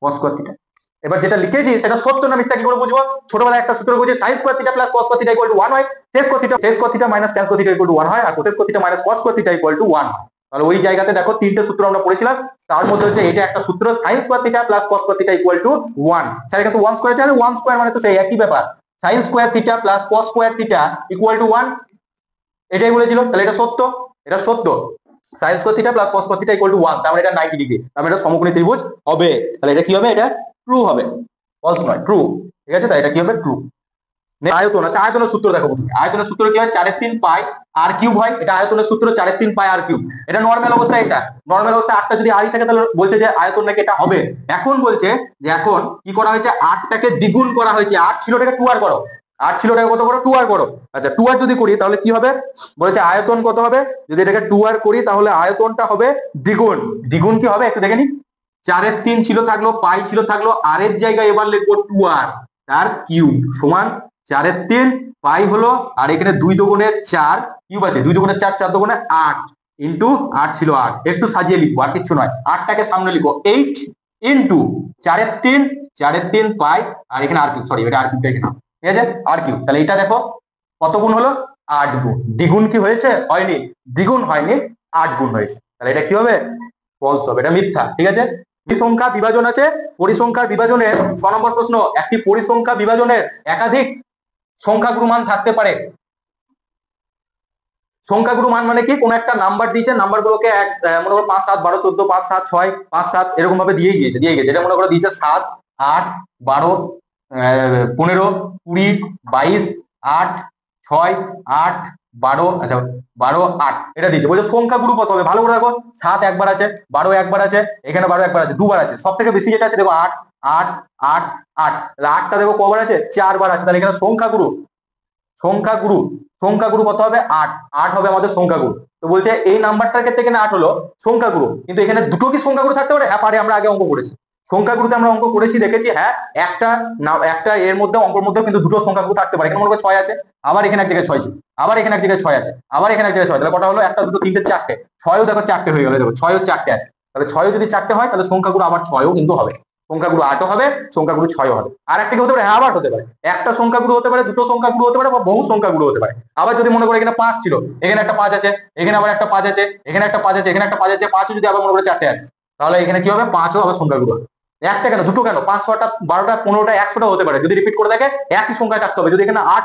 cos square theta. এবার যেটা লিখেছি সেটা সত্য না মিথ্যা কি করে বুঝবো? ছোটবেলায় একটা সূত্র বুঝি sin square theta plus cos square theta equal to 1 হয়, sec square theta minus tan square theta equal to 1 হয়, আর cos square theta minus cos square theta equal to 1 হয়। তাহলে ওই জায়গাতে দেখো তিনটে সূত্র আমরা পড়েছিলাম, তার মধ্যে হচ্ছে এটা একটা সূত্র sin square theta plus cos square theta equal to 1। Sir এখানে তো 1 স্কয়ার আছে, 1 স্কয়ার মানে তো সেই একই ব্যাপার, sin square theta plus cos square theta equal to 1, এটাই বলেছিল। তাহলে এটা সত্য, এটা সত্য, sin square theta plus cos square theta equal to 1, তার মানে এটা 90 ডিগ্রি, তার মানে এটা সমকোণী ত্রিভুজ হবে। তাহলে এটা কি হবে? এটা ট্রু হবে, ফলস নয়, ট্রু। ঠিক আছে, তাই এটা কি হবে? ট্রু। আয়তন আছে, আয়তনের সূত্র দেখো প্রথমে। আয়তনের সূত্র কি হয়? 4/3 পাই আর কিউব হয়। এটা আয়তনের সূত্র 4/3 পাই আর কিউব। এটা নরমাল অবস্থায়, এটা নরমাল অবস্থায় 8টা যদি আরই থাকে তাহলে বলছে যে আয়তন নাকি এটা হবে। এখন বলছে যে এখন কি করা হয়েছে, 8টাকে দ্বিগুণ করা হয়েছে, 8 ছিল এটাকে 2 আর করো, 8 ছিল এটাকে কত করো? 2 আর করো। আচ্ছা 2 আর যদি করি তাহলে কি হবে? বলেছে আয়তন কত হবে? যদি এটাকে 2 আর করি তাহলে আয়তনটা হবে দ্বিগুণ। দ্বিগুণ কি হবে একটু দেখে নি। 4/3 ছিল থাকলো, পাই ছিল থাকলো, আর এর জায়গায় এবার লিখবো 2 আর, তার কিউব সমান 4/3 পাই হলো, আর এখানে 2 দুগুণে 4 কিউব আছে, 2 দুগুণে 4, 4 দুগুণে 8 ইন্টু 8 ছিল 8, একটু সাজিয়ে লিখবো আর কিছু নয়, 8টাকে সামনে লিখবো 8 ইন্টু 4/3 পাই, আর এখানে আর কিউব, সরি এটা আর কিউবটা এখানে, ঠিক আছে, আর কিউব। তাহলে এটা দেখো কত গুণ হলো? 8 গুণ। দ্বিগুণ কি হয়েছে? হয়নি, দ্বিগুণ হয়নি, 8 গুণ হয়েছে। তাহলে এটা কি হবে? ফলস হবে, এটা মিথ্যা। ঠিক আছে, পরিসংখ্যা বিভাজন আছে, পরিসংখ্যার বিভাজনের 6 নম্বর প্রশ্ন, একটি পরিসংখ্যা বিভাজনের একাধিক সংখ্যাগুরু মান থাকতে পারে। সংখ্যাগুরু মান মানে কি? কোন একটা নাম্বার দিয়েছে, নাম্বারগুলোকে এক মনে করো 5, 7, 12, 14, 5, 7, 6, 5, 7 এরকম ভাবে দিয়ে গিয়েছে। এটা মনে করো দিয়েছে 7, 8, 12, 15, 20, 22, 8, 6, 8, 12, আচ্ছা 12, 8 এটা দিয়েছে। বলছে সংখ্যাগুরু কত হবে? ভালো করে দেখো, 7 একবার আছে, 12 একবার আছে, এখানে 12 একবার আছে, দুবার আছে, সব থেকে বেশি যেটা আছে দেখো 8, 8, 8, 8, 8টা দেখো কবার আছে? 4 বার আছে। তাহলে এখানে সংখ্যাগুরু, সংখ্যাগুরু, সংখ্যাগুরু কত হবে? 8, 8 হবে আমাদের সংখ্যাগুরু। তো বলছে এই নাম্বারটার ক্ষেত্রে এখানে 8 হলো সংখ্যাগুরু, কিন্তু এখানে দুটো কি সংখ্যাগুরু থাকতে পারে? হ্যাঁ পারে, আমরা আগে অঙ্ক করেছি সংখ্যাগুরুতে, আমরা অঙ্ক করেছি, দেখেছি হ্যাঁ একটা না একটা এর মধ্যে অঙ্কের মধ্যে কিন্তু দুটো সংখ্যাগুরু থাকতে পারে। এখানে মনে করো 6 আছে, আবার এখানে এক জায়গায় 6 ছিল, আবার এখানে এক জায়গায় 6 আছে, আবার এখানে এক জায়গায় 6, তাহলে কটা হলো? একটা, দুটো, তিনটে, চারটে, 6ও দেখো 4টে হয়ে গেল, দেখো 6ও 4টে আছে। তাহলে 6ও যদি 4টে হয় তাহলে সংখ্যাগুরু আবার 6ও কিন্তু হবে, সংখ্যাগুরু 8ও হবে, সংখ্যাগুরু 6ও হবে। আর একটা কি হতে পারে? হ্যাঁ আবার হতে পারে, একটা সংখ্যাগুরু হতে পারে, দুটো সংখ্যাগুরু হতে পারে, বা বহু সংখ্যাগুরু হতে পারে। আবার যদি মনে করো এখানে 5 ছিল, এখানে একটা 5 আছে, এখানে আবার একটা 5 আছে, এখানে একটা 5 আছে, এখানে একটা 5 আছে, 5ও যদি আবার মনে করো 4টে আছে, তাহলে এখানে কি হবে? 5ও আবার সংখ্যাগুরু হবে। একটা কেন, দুটো কেন, 5, 6টা, 12টা, 15টা, 100টা হতে পারে। যদি রিপিট করে দেখে একই সংখ্যায় থাকতে হবে। যদি এখানে 8